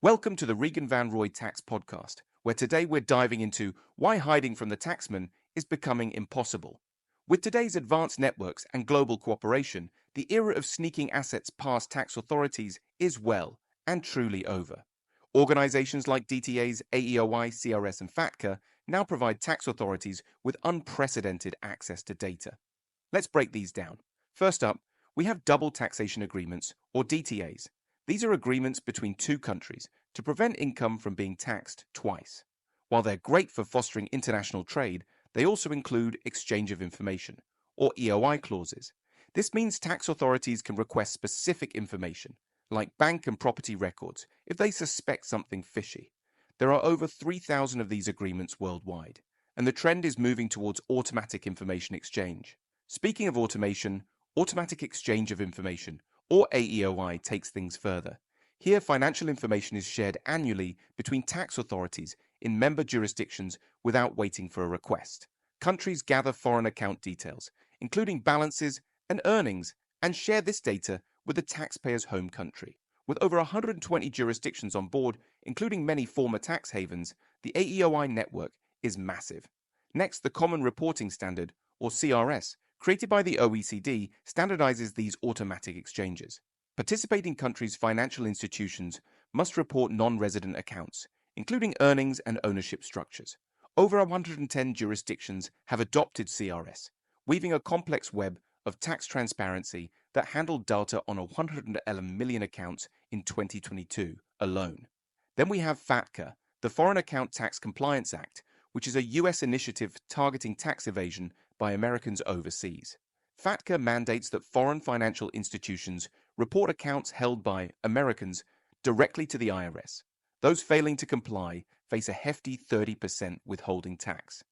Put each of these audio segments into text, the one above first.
Welcome to the Regan Van Roy Tax Podcast, where today we're diving into why hiding from the taxman is becoming impossible. With today's advanced networks and global cooperation, the era of sneaking assets past tax authorities is well and truly over. Organizations like DTAs, AEOI, CRS, and FATCA now provide tax authorities with unprecedented access to data. Let's break these down. First up, we have double taxation agreements, or DTAs. These are agreements between two countries to prevent income from being taxed twice. While they're great for fostering international trade, they also include exchange of information, or EOI clauses. This means tax authorities can request specific information, like bank and property records, if they suspect something fishy. There are over 3,000 of these agreements worldwide, and the trend is moving towards automatic information exchange. Speaking of automation, automatic exchange of information, or AEOI, takes things further. Here, financial information is shared annually between tax authorities in member jurisdictions without waiting for a request. Countries gather foreign account details, including balances and earnings, and share this data with the taxpayer's home country. With over 120 jurisdictions on board, including many former tax havens, the AEOI network is massive. Next, the Common Reporting Standard, or CRS, created by the OECD, standardizes these automatic exchanges. Participating countries' financial institutions must report non-resident accounts, including earnings and ownership structures. Over 110 jurisdictions have adopted CRS, weaving a complex web of tax transparency that handled data on 111 million accounts in 2022 alone. Then we have FATCA, the Foreign Account Tax Compliance Act, which is a U.S. initiative targeting tax evasion by Americans overseas. FATCA mandates that foreign financial institutions report accounts held by Americans directly to the IRS. Those failing to comply face a hefty 30% withholding tax.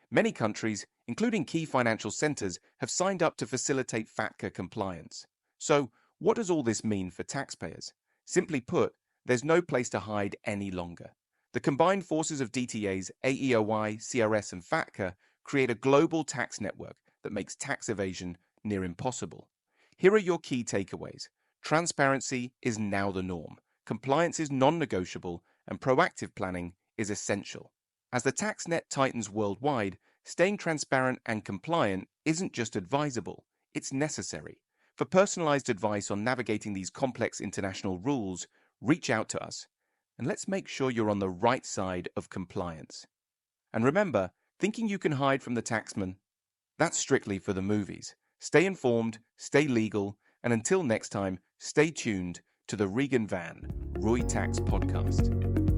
Many countries, including key financial centers, have signed up to facilitate FATCA compliance. So, what does all this mean for taxpayers? Simply put, there's no place to hide any longer. The combined forces of DTAs, AEOI, CRS, and FATCA create a global tax network that makes tax evasion near impossible. Here are your key takeaways. Transparency is now the norm. Compliance is non-negotiable, and proactive planning is essential. As the tax net tightens worldwide, staying transparent and compliant isn't just advisable, it's necessary. For personalized advice on navigating these complex international rules, reach out to us, and let's make sure you're on the right side of compliance. And remember, thinking you can hide from the taxman? That's strictly for the movies. Stay informed, stay legal, and until next time, stay tuned to the Regan Van Roy Tax Podcast.